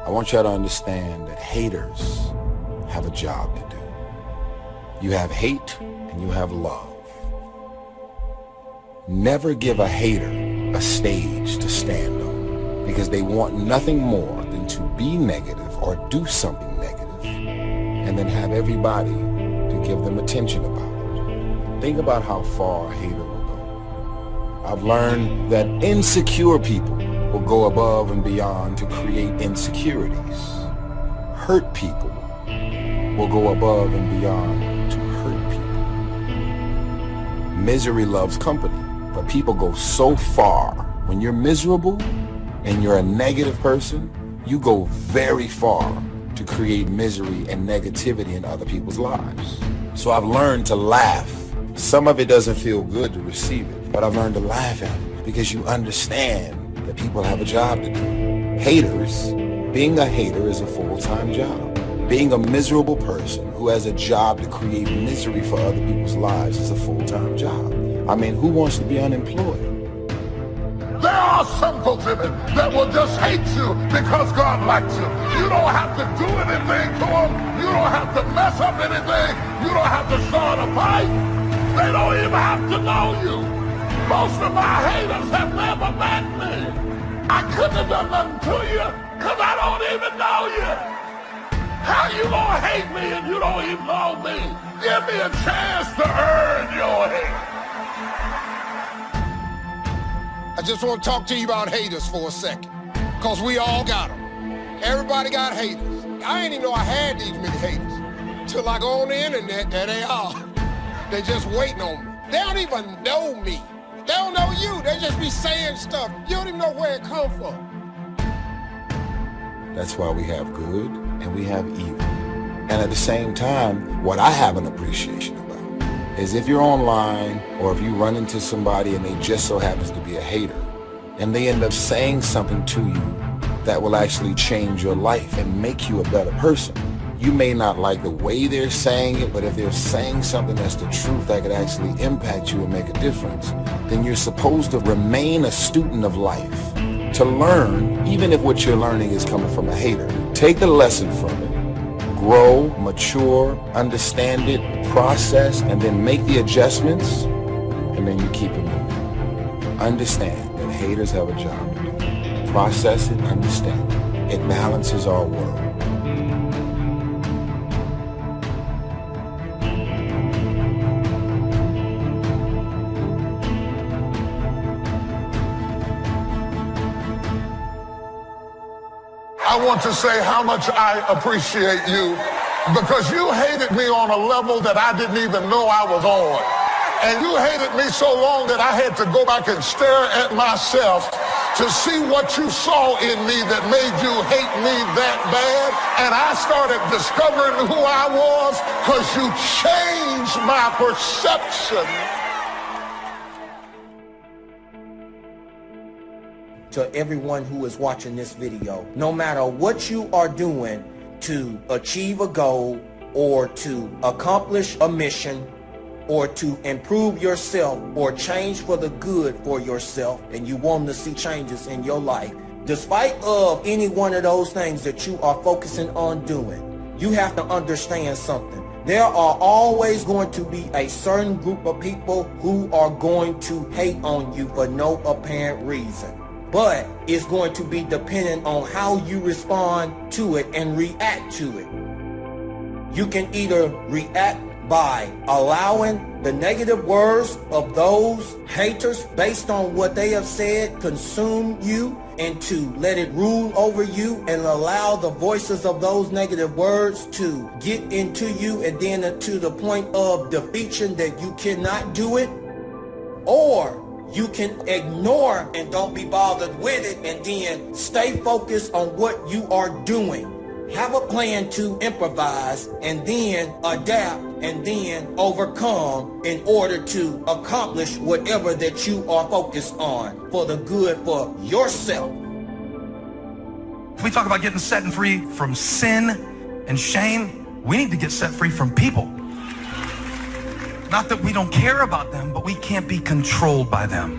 I want y'all to understand that haters have a job to do. You have hate and you have love. Never give a hater a stage to stand on, because they want nothing more than to be negative or do something negative and then have everybody to give them attention about it. Think about how far a hater will go. I've learned that insecure people will go above and beyond to create insecurities. Hurt people will go above and beyond to hurt people. Misery loves company, but people go so far. When you're miserable and you're a negative person, you go very far to create misery and negativity in other people's lives. So I've learned to laugh. Some of it doesn't feel good to receive it, but I've learned to laugh at it because you understand that people have a job to do. Haters, being a hater is a full-time job. Being a miserable person who has a job to create misery for other people's lives is a full-time job. I mean, who wants to be unemployed? There are some folks in it that will just hate you because God likes you. You don't have to do anything to them. You don't have to mess up anything. You don't have to start a fight. They don't even have to know you. Most of my haters have never met me. I couldn't have done nothing to you because I don't even know you. How you gonna hate me and you don't even know me? Give me a chance to earn your hate. I just want to talk to you about haters for a second, because we all got them. Everybody got haters. I didn't even know I had these many haters. Till I go on the internet, there they are. They just waiting on me. They don't even know me. They don't know you. They just be saying stuff. You don't even know where it come from. That's why we have good and we have evil. And at the same time, what I have an appreciation about is if you're online or if you run into somebody and they just so happens to be a hater and they end up saying something to you that will actually change your life and make you a better person. You may not like the way they're saying it, but if they're saying something that's the truth that could actually impact you and make a difference, then you're supposed to remain a student of life, to learn, even if what you're learning is coming from a hater. Take the lesson from it. Grow, mature, understand it, process, and then make the adjustments, and then you keep it moving. Understand that haters have a job to do. Process it, understand it. It balances our world. I want to say how much I appreciate you, because you hated me on a level that I didn't even know I was on. And you hated me so long that I had to go back and stare at myself to see what you saw in me that made you hate me that bad. And I started discovering who I was because you changed my perception. To everyone who is watching this video, no matter what you are doing to achieve a goal or to accomplish a mission or to improve yourself or change for the good for yourself, and you want to see changes in your life, despite of any one of those things that you are focusing on doing, you have to understand something. There are always going to be a certain group of people who are going to hate on you for no apparent reason. But it's going to be dependent on how you respond to it and react to it. You can either react by allowing the negative words of those haters based on what they have said consume you, and to let it rule over you and allow the voices of those negative words to get into you, and then to the point of defeation that you cannot do it. Or you can ignore and don't be bothered with it, and then stay focused on what you are doing. Have a plan to improvise and then adapt and then overcome in order to accomplish whatever that you are focused on for the good for yourself. If we talk about getting set and free from sin and shame, we need to get set free from people. Not that we don't care about them, but we can't be controlled by them.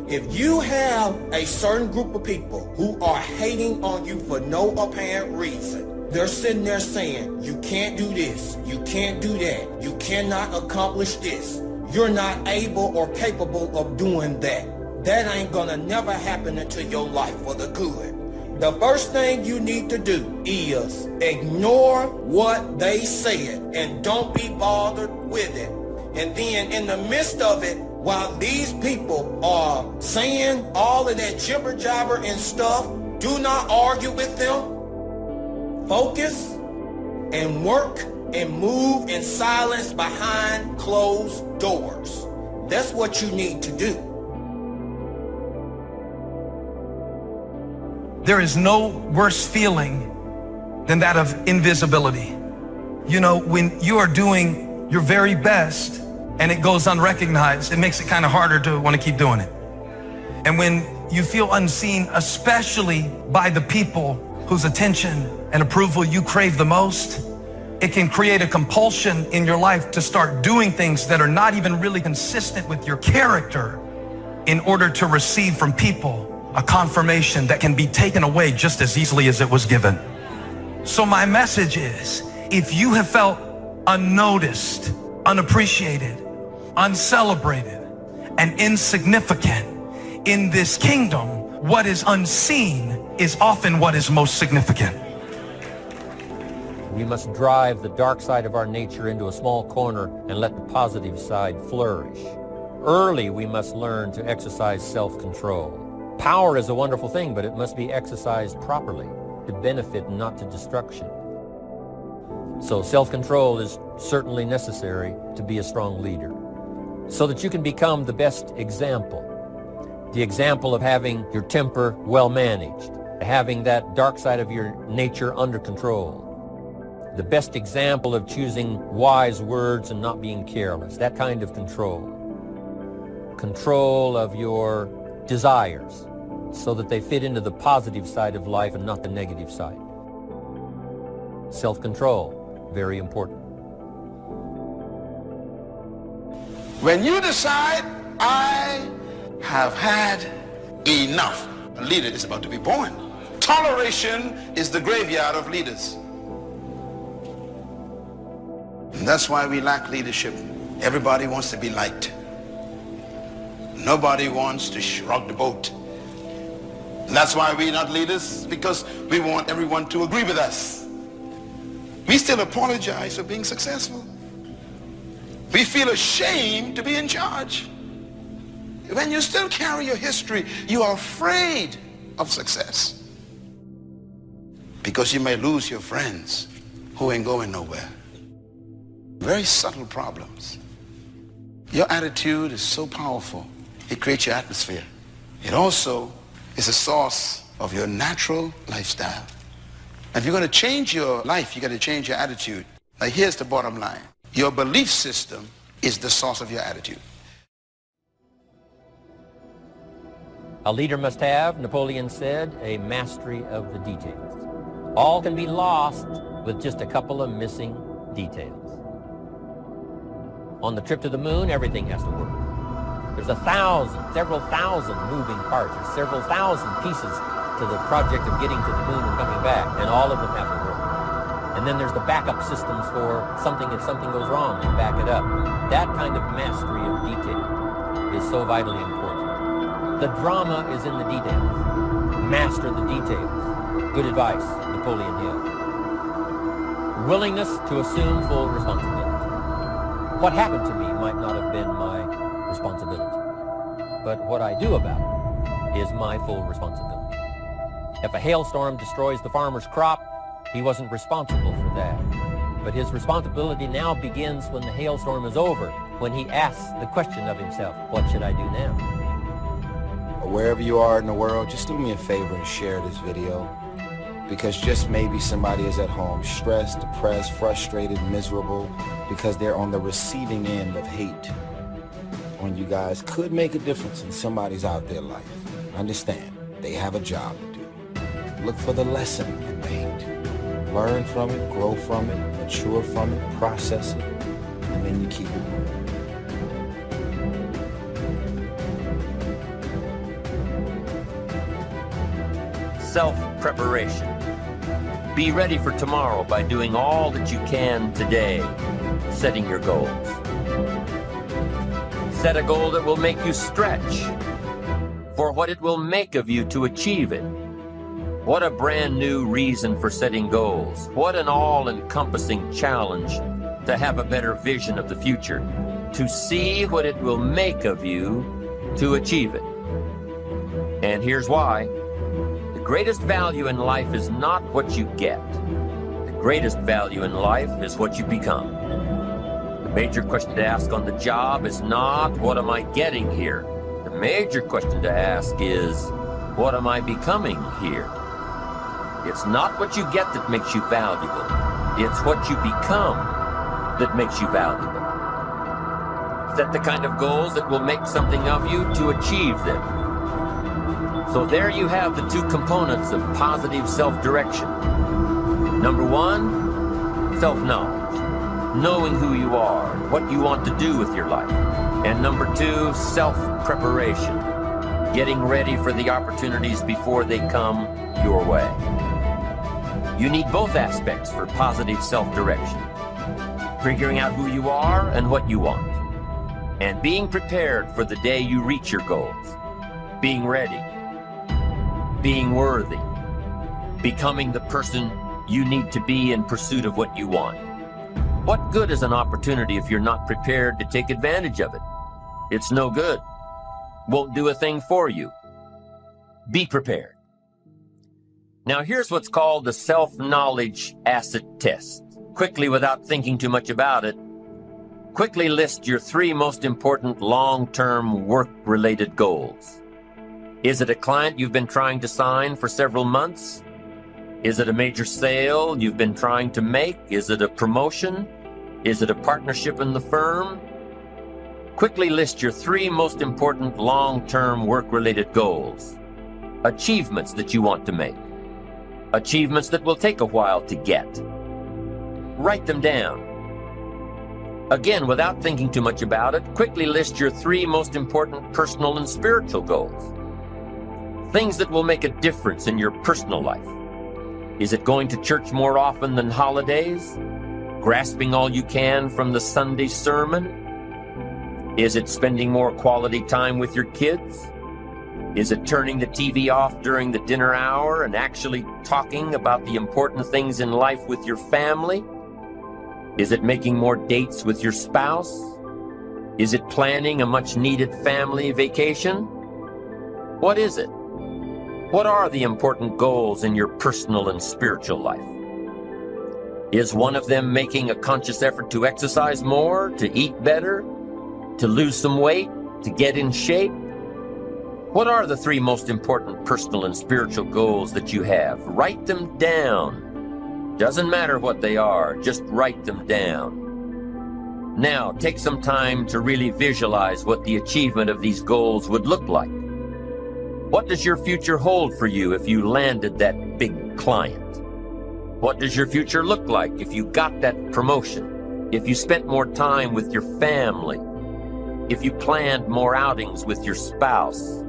If you have a certain group of people who are hating on you for no apparent reason, they're sitting there saying, you can't do this, you can't do that, you cannot accomplish this, you're not able or capable of doing that. That ain't gonna never happen into your life for the good. The first thing you need to do is ignore what they said and don't be bothered with it. And then in the midst of it, while these people are saying all of that jibber jabber and stuff, do not argue with them. Focus and work and move in silence behind closed doors. That's what you need to do. There is no worse feeling than that of invisibility. You know, when you are doing your very best and it goes unrecognized, it makes it kind of harder to want to keep doing it. And when you feel unseen, especially by the people whose attention and approval you crave the most, it can create a compulsion in your life to start doing things that are not even really consistent with your character in order to receive from people a confirmation that can be taken away just as easily as it was given. So my message is, if you have felt unnoticed, unappreciated, uncelebrated, and insignificant in this kingdom, what is unseen is often what is most significant. We must drive the dark side of our nature into a small corner and let the positive side flourish. Early, we must learn to exercise self-control. Power is a wonderful thing, but it must be exercised properly to benefit and not to destruction. So self-control is certainly necessary to be a strong leader, so that you can become the best example. The example of having your temper well managed, having that dark side of your nature under control. The best example of choosing wise words and not being careless, that kind of control. Control of your desires, so that they fit into the positive side of life and not the negative side. Self-control, very important. When you decide, I have had enough, a leader is about to be born. Toleration is the graveyard of leaders. And that's why we lack leadership. Everybody wants to be liked. Nobody wants to rock the boat. And that's why we're not leaders, because we want everyone to agree with us. We still apologize for being successful. We feel ashamed to be in charge. When you still carry your history, you are afraid of success, because you may lose your friends who ain't going nowhere. Very subtle problems. Your attitude is so powerful. It creates your atmosphere. It also is a source of your natural lifestyle. And if you're going to change your life, you got to change your attitude. Now here's the bottom line. Your belief system is the source of your attitude. A leader must have, Napoleon said, a mastery of the details. All can be lost with just a couple of missing details. On the trip to the moon, everything has to work. There's several thousand moving parts. There's several thousand pieces to the project of getting to the moon and coming back, and all of them have to work. And then there's the backup systems for something, if something goes wrong, you back it up. That kind of mastery of detail is so vitally important. The drama is in the details. Master the details. Good advice, Napoleon Hill. Willingness to assume full responsibility. What happened to me might not have been my responsibility, but what I do about it is my full responsibility. If a hailstorm destroys the farmer's crop, he wasn't responsible for that. But his responsibility now begins when the hailstorm is over, when he asks the question of himself, what should I do now? Wherever you are in the world, just do me a favor and share this video, because just maybe somebody is at home stressed, depressed, frustrated, miserable, because they're on the receiving end of hate. When you guys could make a difference in somebody's out there life. Understand, they have a job to do. Look for the lesson in the hate. Learn from it, grow from it, mature from it, process it, and then you keep it moving. self-preparation. Be ready for tomorrow by doing all that you can today, setting your goals. Set a goal that will make you stretch for what it will make of you to achieve it. What a brand new reason for setting goals. What an all-encompassing challenge to have a better vision of the future, to see what it will make of you to achieve it. And here's why. The greatest value in life is not what you get. The greatest value in life is what you become. The major question to ask on the job is not, what am I getting here? The major question to ask is, what am I becoming here? It's not what you get that makes you valuable. It's what you become that makes you valuable. Set the kind of goals that will make something of you to achieve them. So there you have the two components of positive self-direction. Number one, self-knowledge, knowing who you are, what you want to do with your life. And number two, self-preparation, getting ready for the opportunities before they come your way. You need both aspects for positive self-direction. Figuring out who you are and what you want. And being prepared for the day you reach your goals. Being ready. Being worthy. Becoming the person you need to be in pursuit of what you want. What good is an opportunity if you're not prepared to take advantage of it? It's no good. Won't do a thing for you. Be prepared. Now here's what's called the self-knowledge acid test. Quickly, without thinking too much about it, quickly list your 3 most important long-term work-related goals. Is it a client you've been trying to sign for several months? Is it a major sale you've been trying to make? Is it a promotion? Is it a partnership in the firm? Quickly list your 3 most important long-term work-related goals. Achievements that you want to make. Achievements that will take a while to get. Write them down. Again, without thinking too much about it, quickly list your 3 most important personal and spiritual goals. Things that will make a difference in your personal life. Is it going to church more often than holidays? Grasping all you can from the Sunday sermon? Is it spending more quality time with your kids? Is it turning the TV off during the dinner hour and actually talking about the important things in life with your family? Is it making more dates with your spouse? Is it planning a much-needed family vacation? What is it? What are the important goals in your personal and spiritual life? Is one of them making a conscious effort to exercise more, to eat better, to lose some weight, to get in shape? What are the 3 most important personal and spiritual goals that you have? Write them down. Doesn't matter what they are, just write them down. Now, take some time to really visualize what the achievement of these goals would look like. What does your future hold for you if you landed that big client? What does your future look like if you got that promotion? If you spent more time with your family? If you planned more outings with your spouse?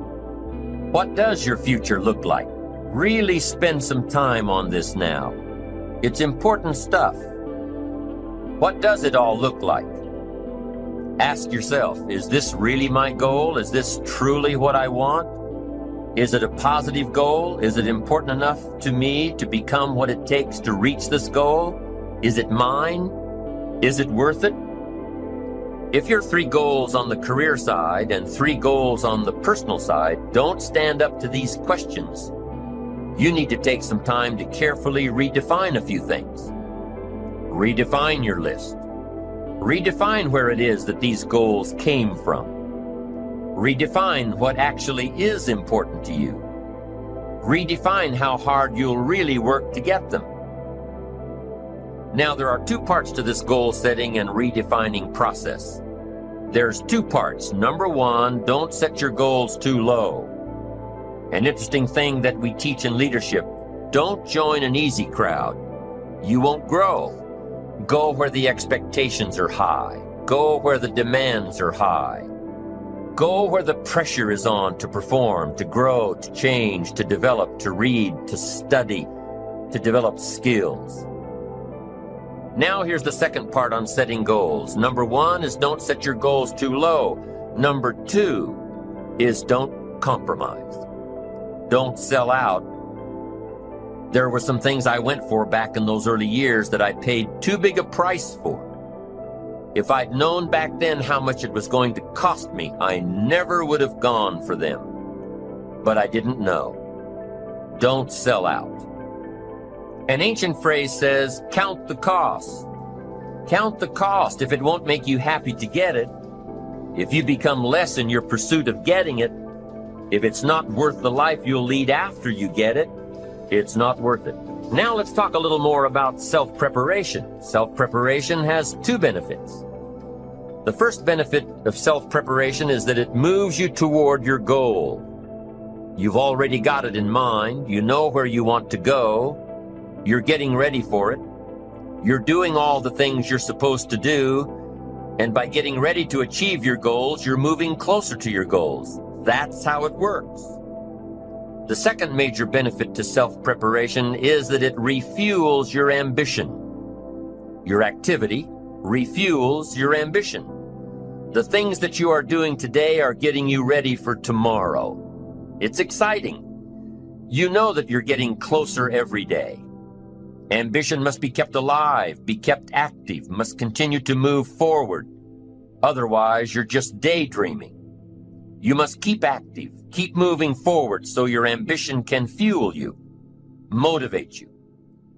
What does your future look like? Really spend some time on this now. It's important stuff. What does it all look like? Ask yourself, is this really my goal? Is this truly what I want? Is it a positive goal? Is it important enough to me to become what it takes to reach this goal? Is it mine? Is it worth it? If your 3 goals on the career side and 3 goals on the personal side don't stand up to these questions, you need to take some time to carefully redefine a few things. Redefine your list. Redefine where it is that these goals came from. Redefine what actually is important to you. Redefine how hard you'll really work to get them. Now, there are 2 parts to this goal setting and redefining process. There's 2 parts. Number 1, don't set your goals too low. An interesting thing that we teach in leadership, don't join an easy crowd. You won't grow. Go where the expectations are high. Go where the demands are high. Go where the pressure is on to perform, to grow, to change, to develop, to read, to study, to develop skills. Now here's the second part on setting goals. Number 1 is don't set your goals too low. Number 2 is don't compromise. Don't sell out. There were some things I went for back in those early years that I paid too big a price for. If I'd known back then how much it was going to cost me, I never would have gone for them. But I didn't know. Don't sell out. An ancient phrase says, count the cost. Count the cost if it won't make you happy to get it. If you become less in your pursuit of getting it, if it's not worth the life you'll lead after you get it, it's not worth it. Now let's talk a little more about self-preparation. Self-preparation has 2 benefits. The first benefit of self-preparation is that it moves you toward your goal. You've already got it in mind. You know where you want to go. You're getting ready for it. You're doing all the things you're supposed to do. And by getting ready to achieve your goals, you're moving closer to your goals. That's how it works. The second major benefit to self-preparation is that it refuels your ambition. Your activity refuels your ambition. The things that you are doing today are getting you ready for tomorrow. It's exciting. You know that you're getting closer every day. Ambition must be kept alive, be kept active, must continue to move forward. Otherwise, you're just daydreaming. You must keep active, keep moving forward so your ambition can fuel you, motivate you,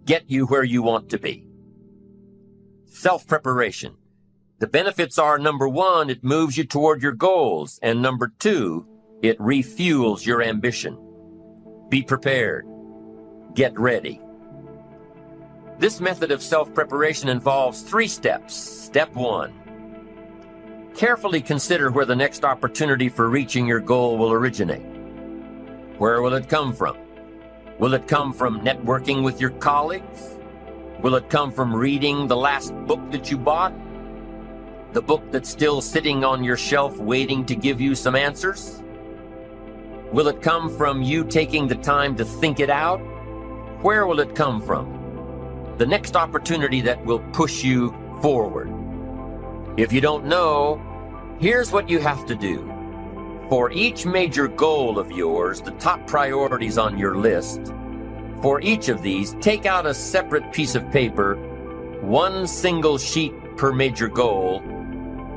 get you where you want to be. Self-preparation. The benefits are, number 1, it moves you toward your goals, and number 2, it refuels your ambition. Be prepared. Get ready. This method of self-preparation involves 3 steps. Step 1. Carefully consider where the next opportunity for reaching your goal will originate. Where will it come from? Will it come from networking with your colleagues? Will it come from reading the last book that you bought? The book that's still sitting on your shelf waiting to give you some answers? Will it come from you taking the time to think it out? Where will it come from? The next opportunity that will push you forward. If you don't know, here's what you have to do. For each major goal of yours, the top priorities on your list, for each of these, take out a separate piece of paper, 1 single sheet per major goal,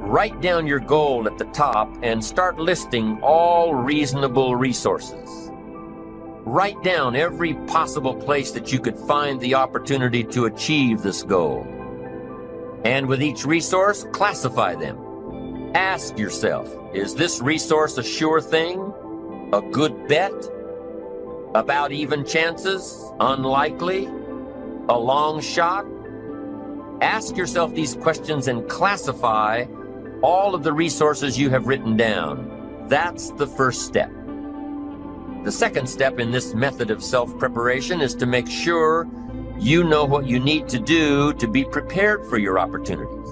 write down your goal at the top, and start listing all reasonable resources. Write down every possible place that you could find the opportunity to achieve this goal. And with each resource, classify them. Ask yourself, is this resource a sure thing? A good bet? About even chances? Unlikely? A long shot? Ask yourself these questions and classify all of the resources you have written down. That's the first step. The second step in this method of self-preparation is to make sure you know what you need to do to be prepared for your opportunities.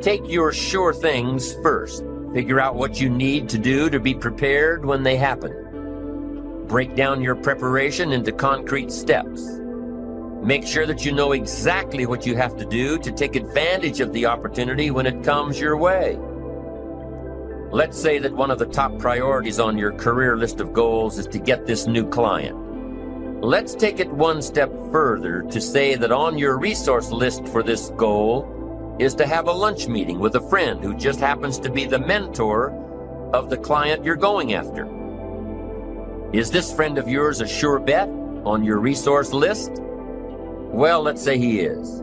Take your sure things first. Figure out what you need to do to be prepared when they happen. Break down your preparation into concrete steps. Make sure that you know exactly what you have to do to take advantage of the opportunity when it comes your way. Let's say that one of the top priorities on your career list of goals is to get this new client. Let's take it 1 step further to say that on your resource list for this goal is to have a lunch meeting with a friend who just happens to be the mentor of the client you're going after. Is this friend of yours a sure bet on your resource list? Well, let's say he is.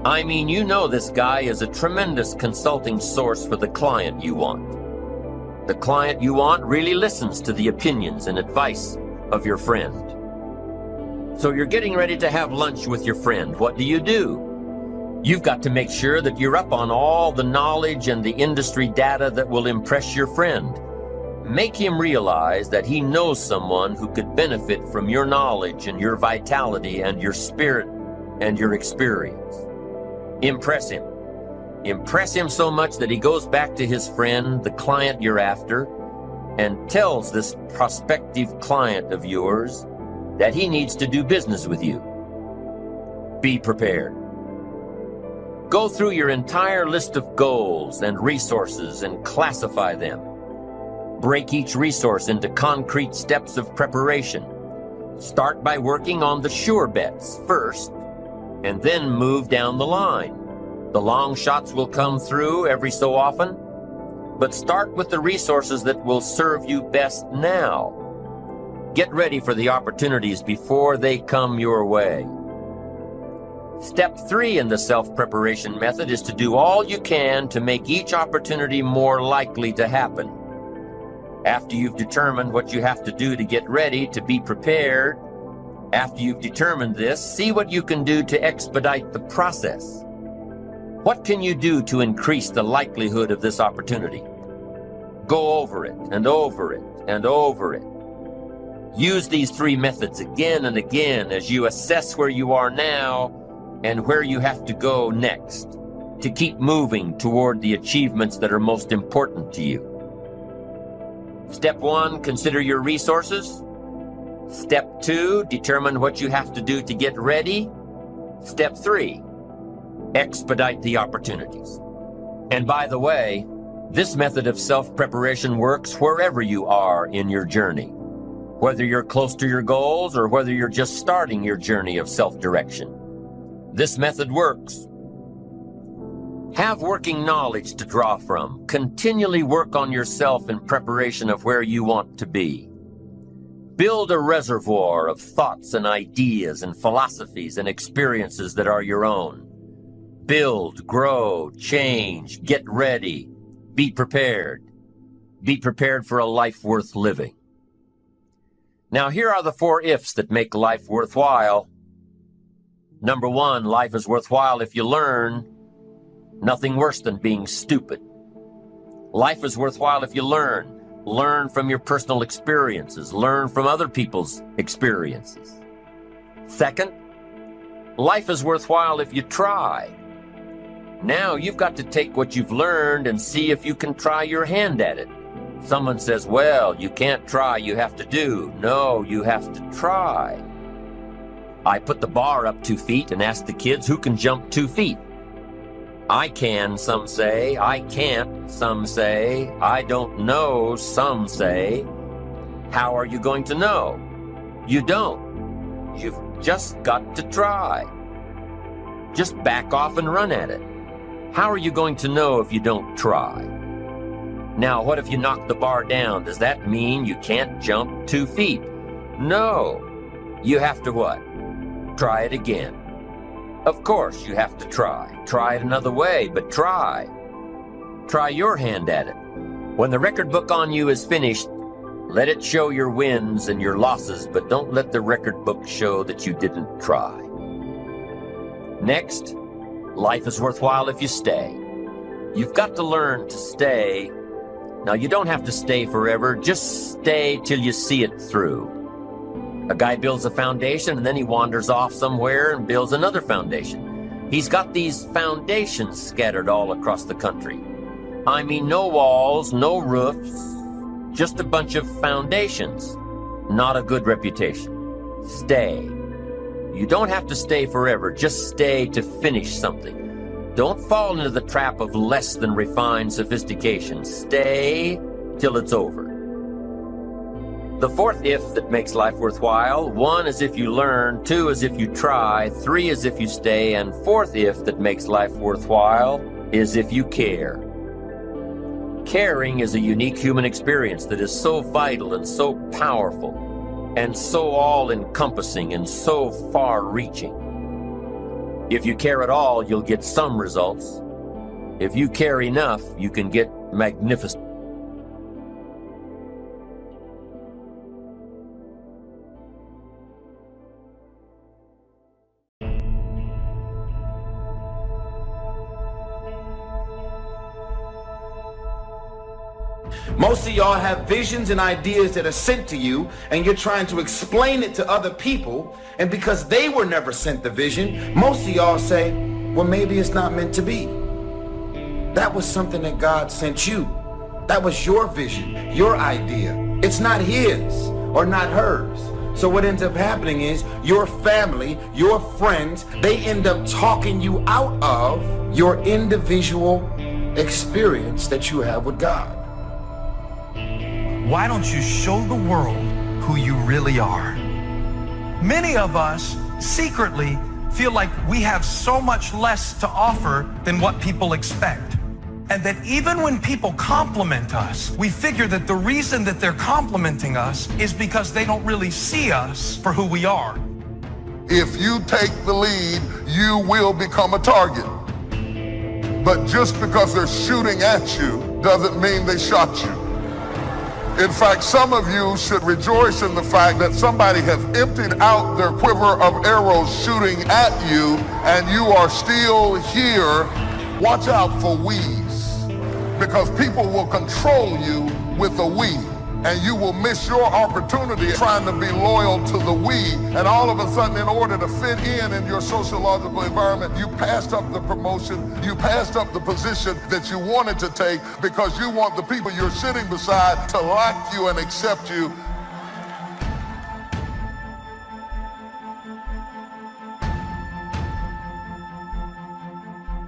I mean, you know this guy is a tremendous consulting source for the client you want. The client you want really listens to the opinions and advice of your friend. So you're getting ready to have lunch with your friend. What do? You've got to make sure that you're up on all the knowledge and the industry data that will impress your friend. Make him realize that he knows someone who could benefit from your knowledge and your vitality and your spirit and your experience. Impress him. Impress him so much that he goes back to his friend, the client you're after, and tells this prospective client of yours that he needs to do business with you. Be prepared. Go through your entire list of goals and resources and classify them. Break each resource into concrete steps of preparation. Start by working on the sure bets first, and then move down the line. The long shots will come through every so often, but start with the resources that will serve you best now. Get ready for the opportunities before they come your way. Step 3 in the self-preparation method is to do all you can to make each opportunity more likely to happen. After you've determined what you have to do to get ready, to be prepared, after you've determined this, see what you can do to expedite the process. What can you do to increase the likelihood of this opportunity? Go over it and over it and over it. Use these 3 methods again and again as you assess where you are now and where you have to go next to keep moving toward the achievements that are most important to you. Step 1, consider your resources. Step 2, determine what you have to do to get ready. Step 3, expedite the opportunities. And by the way, this method of self-preparation works wherever you are in your journey, whether you're close to your goals or whether you're just starting your journey of self-direction. This method works. Have working knowledge to draw from. Continually work on yourself in preparation of where you want to be. Build a reservoir of thoughts and ideas and philosophies and experiences that are your own. Build, grow, change, get ready. Be prepared. Be prepared for a life worth living. Now, here are the 4 ifs that make life worthwhile. Number 1, life is worthwhile if you learn. Nothing worse than being stupid. Life is worthwhile if you learn. Learn from your personal experiences. Learn from other people's experiences. Second, life is worthwhile if you try. Now you've got to take what you've learned and see if you can try your hand at it. Someone says, well, you can't try, you have to do. No, you have to try. I put the bar up 2 feet and ask the kids who can jump 2 feet. I can, some say. I can't, some say. I don't know, some say. How are you going to know? You don't. You've just got to try. Just back off and run at it. How are you going to know if you don't try? Now, what if you knock the bar down? Does that mean you can't jump 2 feet? No. You have to what? Try it again. Of course, you have to try. Try it another way, but try. Try your hand at it. When the record book on you is finished, let it show your wins and your losses, but don't let the record book show that you didn't try. Next, life is worthwhile if you stay. You've got to learn to stay. Now, you don't have to stay forever. Just stay till you see it through. A guy builds a foundation and then he wanders off somewhere and builds another foundation. He's got these foundations scattered all across the country. I mean, no walls, no roofs, just a bunch of foundations. Not a good reputation. Stay. You don't have to stay forever. Just stay to finish something. Don't fall into the trap of less than refined sophistication. Stay till it's over. The 4th if that makes life worthwhile: 1 is if you learn, 2 is if you try, 3 is if you stay, and 4th if that makes life worthwhile is if you care. Caring is a unique human experience that is so vital and so powerful and so all-encompassing and so far-reaching. If you care at all, you'll get some results. If you care enough, you can get magnificent. Most of y'all have visions and ideas that are sent to you, and you're trying to explain it to other people, and because they were never sent the vision, most of y'all say, well, maybe it's not meant to be. That was something that God sent you. That was your vision, your idea. It's not his or not hers. So what ends up happening is your family, your friends, they end up talking you out of your individual experience that you have with God. Why don't you show the world who you really are? Many of us secretly feel like we have so much less to offer than what people expect. And that even when people compliment us, we figure that the reason that they're complimenting us is because they don't really see us for who we are. If you take the lead, you will become a target. But just because they're shooting at you doesn't mean they shot you. In fact, some of you should rejoice in the fact that somebody has emptied out their quiver of arrows shooting at you, and you are still here. Watch out for we's, because people will control you with a we, and you will miss your opportunity trying to be loyal to the we, and all of a sudden, in order to fit in your sociological environment, you passed up the promotion, you passed up the position that you wanted to take because you want the people you're sitting beside to like you and accept you.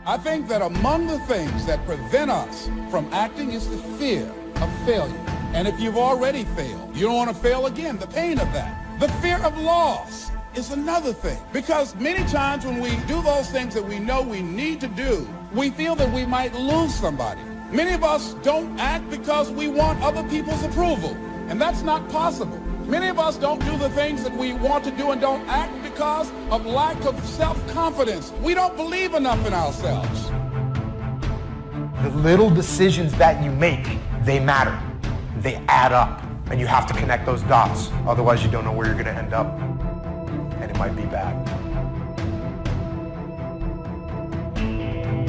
I think that among the things that prevent us from acting is the fear of failure. And if you've already failed, you don't want to fail again, the pain of that. The fear of loss is another thing. Because many times when we do those things that we know we need to do, we feel that we might lose somebody. Many of us don't act because we want other people's approval, and that's not possible. Many of us don't do the things that we want to do and don't act because of lack of self-confidence. We don't believe enough in ourselves. The little decisions that you make, they matter. They add up, and you have to connect those dots. Otherwise, you don't know where you're going to end up, and it might be bad.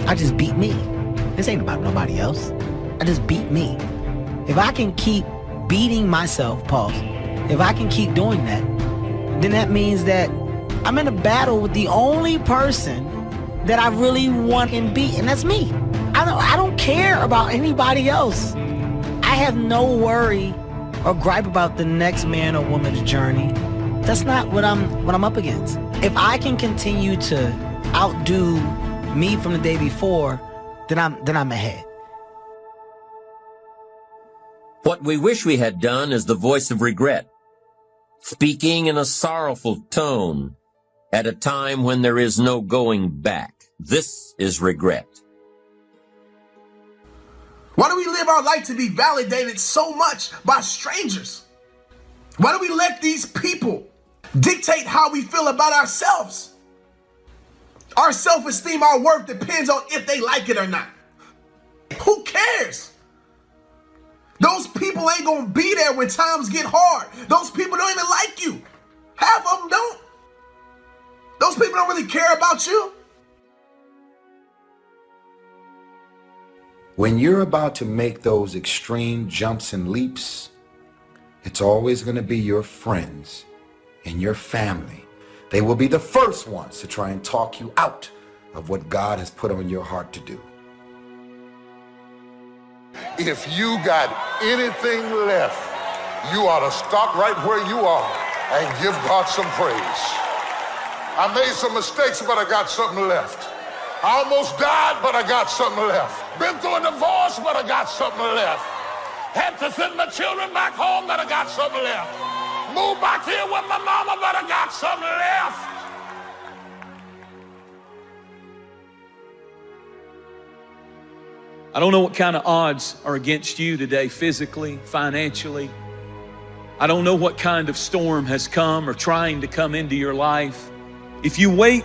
I just beat me. This ain't about nobody else. I just beat me. If I can keep beating myself, pause, if I can keep doing that, then that means that I'm in a battle with the only person that I really want and beat, and that's me. I don't care about anybody else. I have no worry or gripe about the next man or woman's journey. That's not what I'm up against. If I can continue to outdo me from the day before, then I'm ahead. What we wish we had done is the voice of regret, speaking in a sorrowful tone at a time when there is no going back. This is regret. Why do we live our life to be validated so much by strangers? Why do we let these people dictate how we feel about ourselves? Our self-esteem, our worth depends on if they like it or not. Who cares? Those people ain't gonna be there when times get hard. Those people don't even like you. Half of them don't. Those people don't really care about you. When you're about to make those extreme jumps and leaps, it's always going to be your friends and your family. They will be the first ones to try and talk you out of what God has put on your heart to do. If you got anything left, you ought to stop right where you are and give God some praise. I made some mistakes, but I got something left. I almost died, but I got something left. Been through a divorce, but I got something left. Had to send my children back home, but I got something left. Moved back here with my mama, but I got something left. I don't know what kind of odds are against you today, physically, financially. I don't know what kind of storm has come or trying to come into your life. If you wait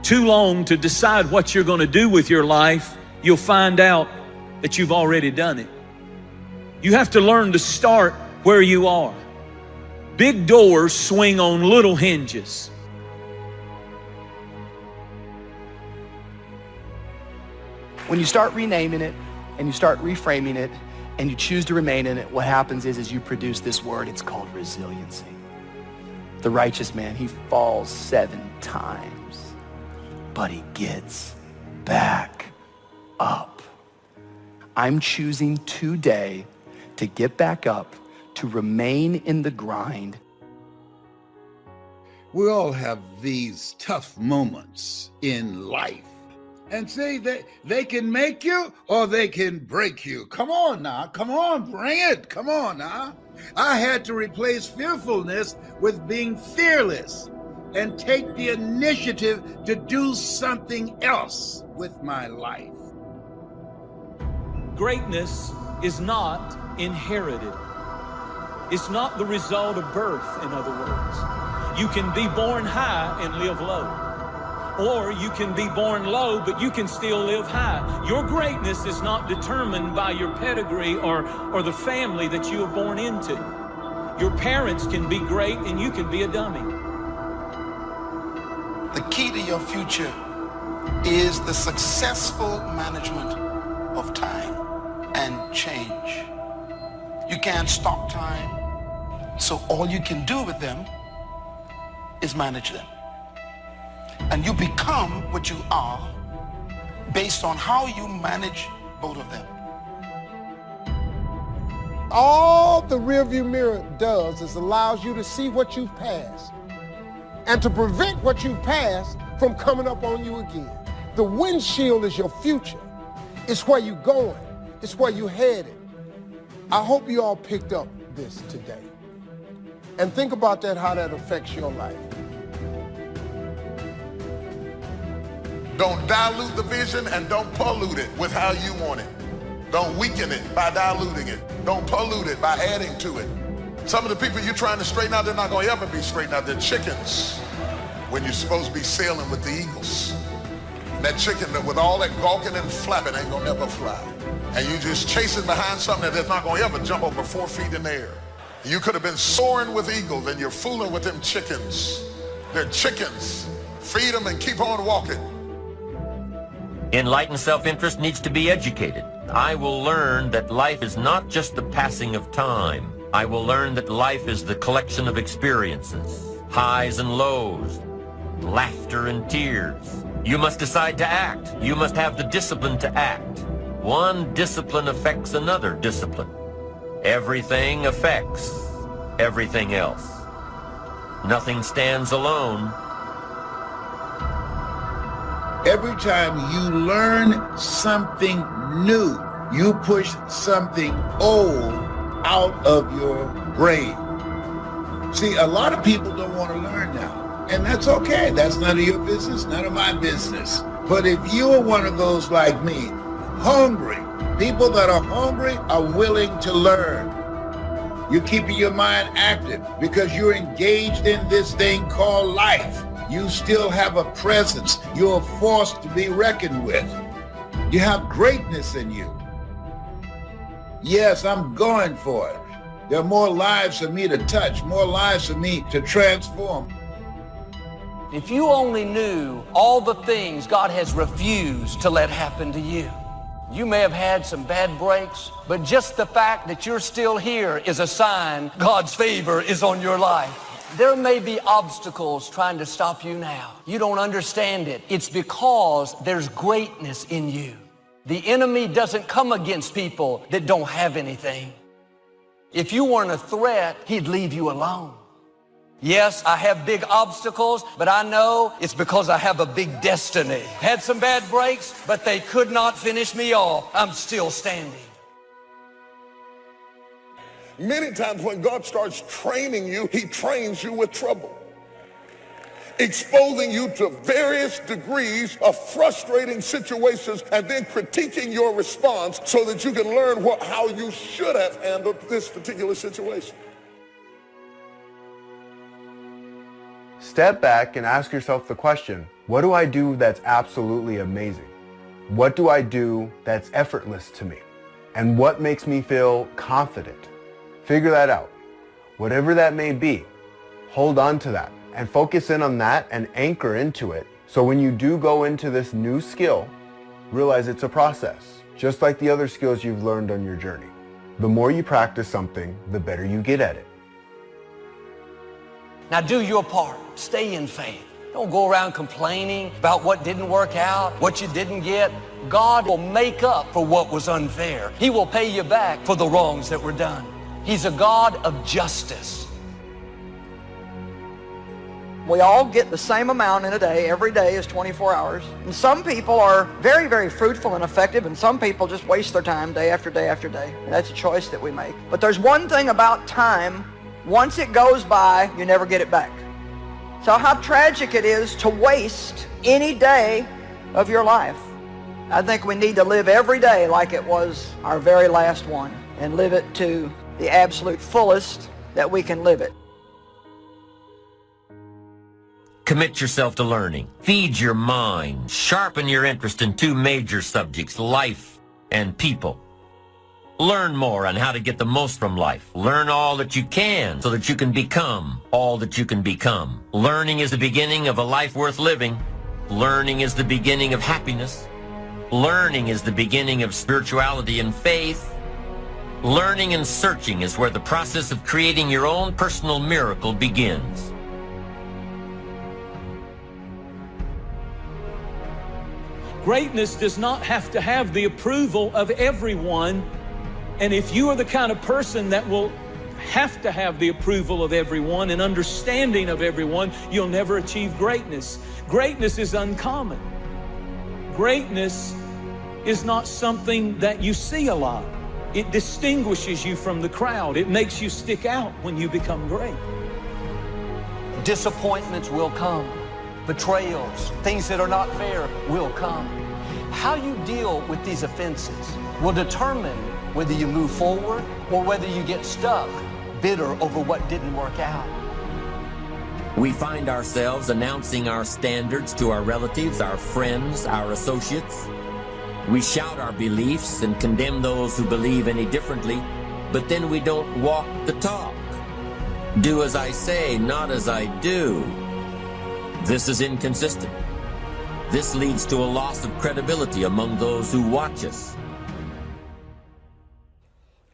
too long to decide what you're going to do with your life, you'll find out that you've already done it. You have to learn to start where you are. Big doors swing on little hinges. When you start renaming it and you start reframing it and you choose to remain in it, what happens is you produce this word. It's called resiliency. The righteous man, he falls 7 times, but he gets back up. I'm choosing today to get back up, to remain in the grind. We all have these tough moments in life. And see, they can make you or they can break you. Come on now, come on, bring it, come on now. I had to replace fearfulness with being fearless and take the initiative to do something else with my life. Greatness is not inherited. It's not the result of birth, in other words. You can be born high and live low. Or you can be born low, but you can still live high. Your greatness is not determined by your pedigree or the family that you were born into. Your parents can be great and you can be a dummy. The key to your future is the successful management of time and change. You can't stop time, so all you can do with them is manage them. And you become what you are based on how you manage both of them. All the rearview mirror does is allows you to see what you've passed and to prevent what you've passed from coming up on you again. The windshield is your future. It's where you're going. It's where you're headed. I hope you all picked up this today. And think about that, how that affects your life. Don't dilute the vision and don't pollute it with how you want it. Don't weaken it by diluting it. Don't pollute it by adding to it. Some of the people you're trying to straighten out, they're not going to ever be straightened out. They're chickens when you're supposed to be sailing with the eagles. And that chicken that with all that gawking and flapping ain't going to ever fly. And you just chasing behind something that's not going to ever jump over 4 feet in the air. You could have been soaring with eagles and you're fooling with them chickens. They're chickens. Feed them and keep on walking. Enlightened self-interest needs to be educated. I will learn that life is not just the passing of time. I will learn that life is the collection of experiences, highs and lows, laughter and tears. You must decide to act. You must have the discipline to act. One discipline affects another discipline. Everything affects everything else. Nothing stands alone. Every time you learn something new, you push something old out of your brain. See, a lot of people don't want to learn now, and that's okay. That's none of your business, none of my business. But if you're one of those like me, hungry, people that are hungry are willing to learn. You're keeping your mind active because you're engaged in this thing called life. You still have a presence. You're a force to be reckoned with. You have greatness in you. Yes, I'm going for it. There are more lives for me to touch, more lives for me to transform. If you only knew all the things God has refused to let happen to you. You may have had some bad breaks, but just the fact that you're still here is a sign God's favor is on your life. There may be obstacles trying to stop you now. You don't understand it. It's because there's greatness in you. The enemy doesn't come against people that don't have anything. If you weren't a threat, he'd leave you alone. Yes, I have big obstacles, but I know it's because I have a big destiny. Had some bad breaks, but they could not finish me off. I'm still standing. Many times when God starts training you, he trains you with trouble, exposing you to various degrees of frustrating situations and then critiquing your response so that you can learn how you should have handled this particular situation. Step back and ask yourself the question, what do I do that's absolutely amazing? What do I do that's effortless to me? And what makes me feel confident? Figure that out. Whatever that may be, hold on to that and focus in on that and anchor into it. So when you do go into this new skill, realize it's a process, just like the other skills you've learned on your journey. The more you practice something, the better you get at it. Now do your part. Stay in faith. Don't go around complaining about what didn't work out, what you didn't get. God will make up for what was unfair. He will pay you back for the wrongs that were done. He's a God of justice. We all get the same amount in a day. Every day is 24 hours. And some people are very, very fruitful and effective, and some people just waste their time day after day after day. And that's a choice that we make. But there's one thing about time. Once it goes by, you never get it back. So how tragic it is to waste any day of your life. I think we need to live every day like it was our very last one, and live it to the absolute fullest that we can live it. Commit yourself to learning. Feed your mind. Sharpen your interest in two major subjects, life and people. Learn more on how to get the most from life. Learn all that you can so that you can become all that you can become. Learning is the beginning of a life worth living. Learning is the beginning of happiness. Learning is the beginning of spirituality and faith. Learning and searching is where the process of creating your own personal miracle begins. Greatness does not have to have the approval of everyone. And if you are the kind of person that will have to have the approval of everyone and understanding of everyone, you'll never achieve greatness. Greatness is uncommon. Greatness is not something that you see a lot. It distinguishes you from the crowd. It makes you stick out when you become great. Disappointments will come. Betrayals, things that are not fair will come. How you deal with these offenses will determine whether you move forward or whether you get stuck, bitter over what didn't work out. We find ourselves announcing our standards to our relatives, our friends, our associates. We shout our beliefs and condemn those who believe any differently, but then we don't walk the talk. Do as I say, not as I do. This is inconsistent. This leads to a loss of credibility among those who watch us.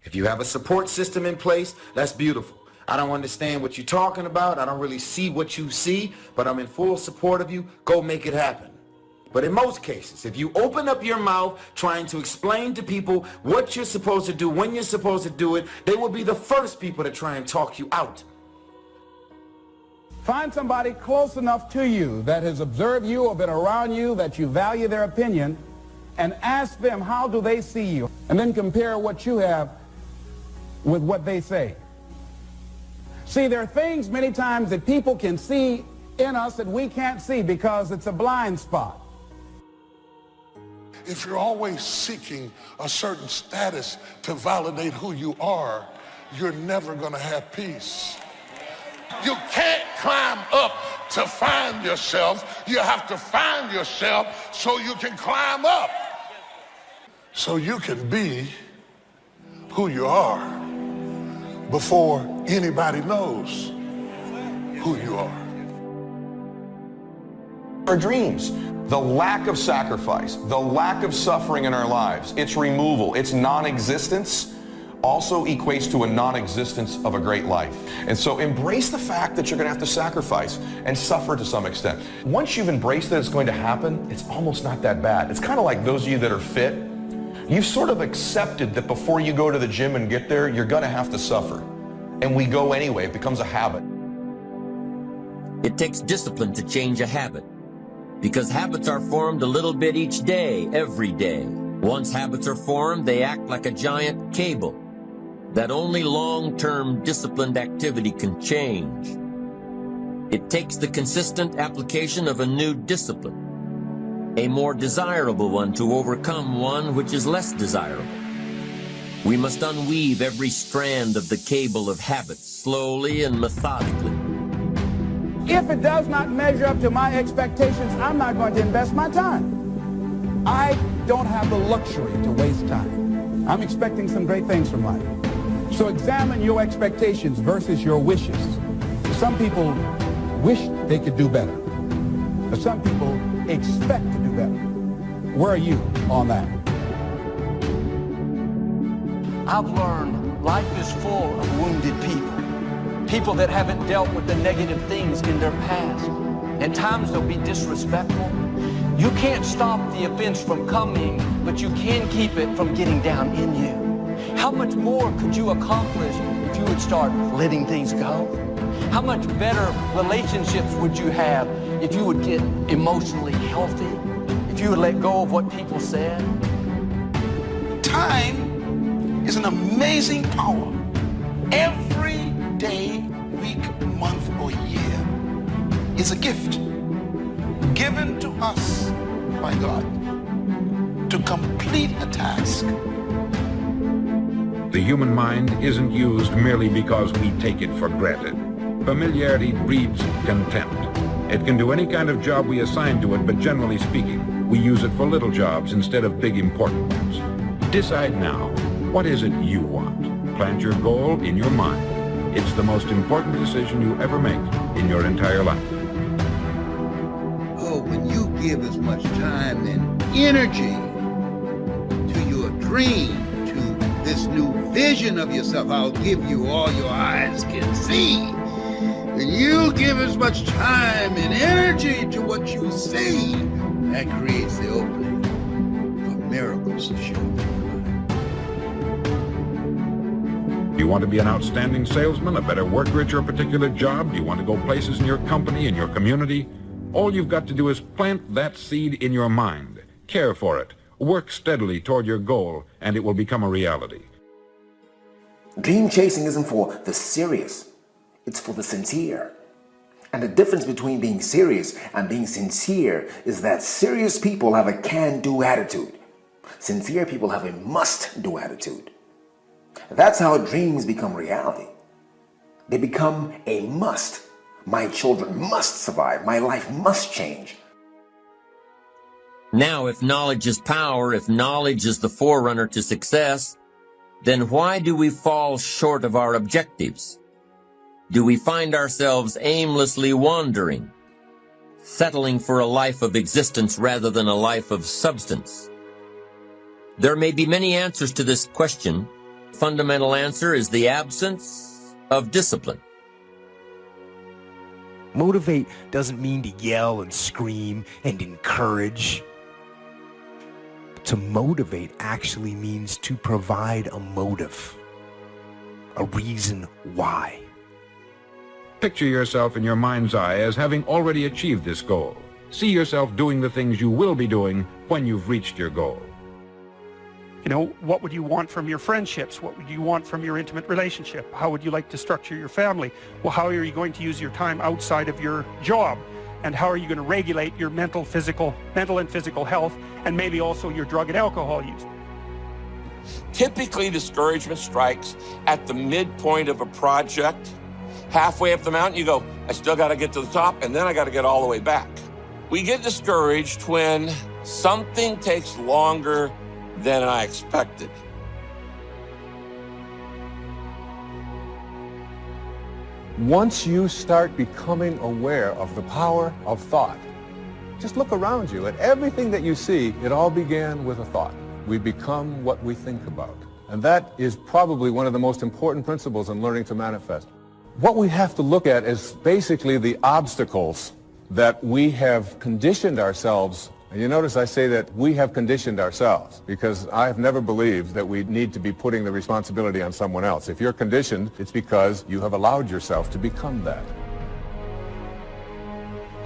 If you have a support system in place, that's beautiful. I don't understand what you're talking about. I don't really see what you see, but I'm in full support of you. Go make it happen. But in most cases, if you open up your mouth trying to explain to people what you're supposed to do, when you're supposed to do it, they will be the first people to try and talk you out. Find somebody close enough to you that has observed you or been around you that you value their opinion, and ask them how do they see you, and then compare what you have with what they say. See, there are things many times that people can see in us that we can't see because it's a blind spot. If you're always seeking a certain status to validate who you are, you're never going to have peace. You can't climb up to find yourself. You have to find yourself so you can climb up. So you can be who you are before anybody knows who you are. Our dreams, the lack of sacrifice, the lack of suffering in our lives, its removal, its non-existence also equates to a non-existence of a great life. And so embrace the fact that you're going to have to sacrifice and suffer to some extent. Once you've embraced that it's going to happen, it's almost not that bad. It's kind of like those of you that are fit. You've sort of accepted that before you go to the gym and get there, you're going to have to suffer. And we go anyway. It becomes a habit. It takes discipline to change a habit, because habits are formed a little bit each day, every day. Once habits are formed, they act like a giant cable that only long-term disciplined activity can change. It takes the consistent application of a new discipline, a more desirable one, to overcome one which is less desirable. We must unweave every strand of the cable of habits slowly and methodically. If it does not measure up to my expectations, I'm not going to invest my time. I don't have the luxury to waste time. I'm expecting some great things from life. So examine your expectations versus your wishes. Some people wish they could do better, but some people expect to do better. Where are you on that? I've learned life is full of wounded people. People that haven't dealt with the negative things in their past. and times they'll be disrespectful. You can't stop the offense from coming, but you can keep it from getting down in you. How much more could you accomplish if you would start letting things go? How much better relationships would you have if you would get emotionally healthy? If you would let go of what people said? Time is an amazing power. Every day, week, month, or year is a gift given to us by God to complete a task. The human mind isn't used merely because we take it for granted. Familiarity breeds contempt. It can do any kind of job we assign to it, but generally speaking, we use it for little jobs instead of big important ones. Decide now, what is it you want? Plant your goal in your mind. It's the most important decision you ever make in your entire life. Oh, when you give as much time and energy to your dream, to this new vision of yourself, I'll give you all your eyes can see. When you give as much time and energy to what you see, that creates the opening for miracles to show up. Do you want to be an outstanding salesman, a better worker at your particular job? Do you want to go places in your company, in your community? All you've got to do is plant that seed in your mind, care for it, work steadily toward your goal, and it will become a reality. Dream chasing isn't for the serious, it's for the sincere. And the difference between being serious and being sincere is that serious people have a can-do attitude. Sincere people have a must-do attitude. That's how dreams become reality. They become a must. My children must survive. My life must change. Now, if knowledge is power, if knowledge is the forerunner to success, then why do we fall short of our objectives? Do we find ourselves aimlessly wandering, settling for a life of existence rather than a life of substance? There may be many answers to this question. Fundamental answer is the absence of discipline. Motivate doesn't mean to yell and scream and encourage. To motivate actually means to provide a motive, a reason why. Picture yourself in your mind's eye as having already achieved this goal. See yourself doing the things you will be doing when you've reached your goal. You know, what would you want from your friendships? What would you want from your intimate relationship? How would you like to structure your family? Well, how are you going to use your time outside of your job? And how are you going to regulate your mental and physical health, and maybe also your drug and alcohol use? Typically, discouragement strikes at the midpoint of a project. Halfway up the mountain, you go, I still got to get to the top, and then I got to get all the way back. We get discouraged when something takes longer than I expected. Once you start becoming aware of the power of thought, just look around you at everything that you see. It all began with a thought. We become what we think about. And that is probably one of the most important principles in learning to manifest. What we have to look at is basically the obstacles that we have conditioned ourselves. And you notice I say that we have conditioned ourselves, because I have never believed that we need to be putting the responsibility on someone else. If you're conditioned, it's because you have allowed yourself to become that.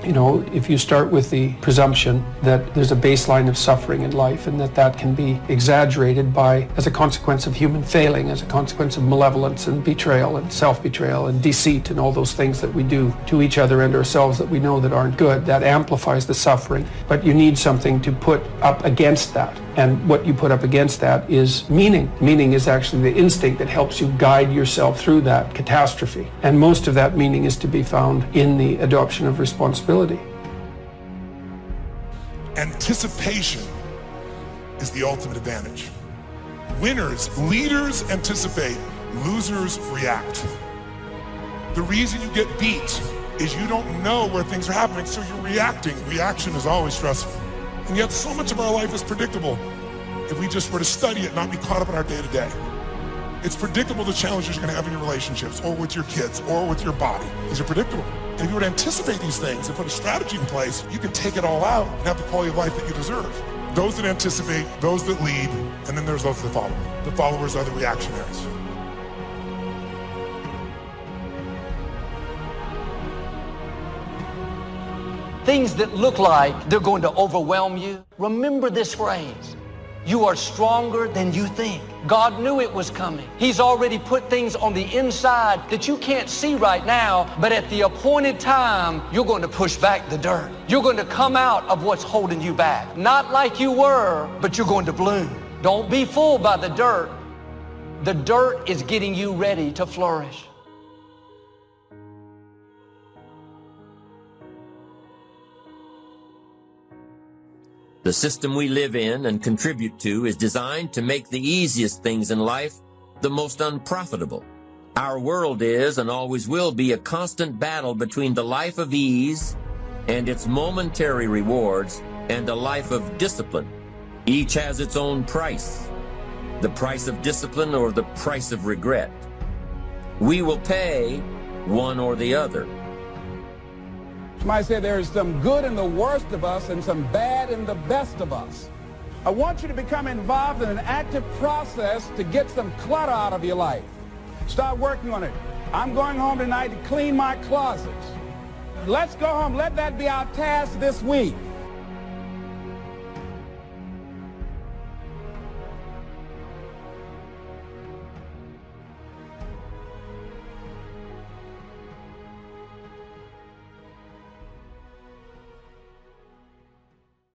You know, if you start with the presumption that there's a baseline of suffering in life and that can be exaggerated as a consequence of human failing, as a consequence of malevolence and betrayal and self-betrayal and deceit and all those things that we do to each other and ourselves that we know that aren't good, that amplifies the suffering. But you need something to put up against that. And what you put up against that is meaning. Meaning is actually the instinct that helps you guide yourself through that catastrophe. And most of that meaning is to be found in the adoption of responsibility. Anticipation is the ultimate advantage. Winners, leaders anticipate, losers react. The reason you get beat is you don't know where things are happening, so you're reacting. Reaction is always stressful. And yet so much of our life is predictable if we just were to study it, not be caught up in our day-to-day. It's predictable the challenges you're going to have in your relationships or with your kids or with your body. These are predictable. And if you would anticipate these things and put a strategy in place, you can take it all out and have the quality of life that you deserve. Those that anticipate, those that lead, and then there's those that follow. The followers are the reactionaries. Things that look like they're going to overwhelm you, remember this phrase: you are stronger than you think. God knew it was coming. He's already put things on the inside that you can't see right now, but at the appointed time, you're going to push back the dirt. You're going to come out of what's holding you back. Not like you were, but you're going to bloom. Don't be fooled by the dirt. The dirt is getting you ready to flourish. The system we live in and contribute to is designed to make the easiest things in life the most unprofitable. Our world is and always will be a constant battle between the life of ease and its momentary rewards and a life of discipline. Each has its own price, the price of discipline or the price of regret. We will pay one or the other. Somebody said there's some good in the worst of us and some bad in the best of us. I want you to become involved in an active process to get some clutter out of your life. Start working on it. I'm going home tonight to clean my closet. Let's go home. Let that be our task this week.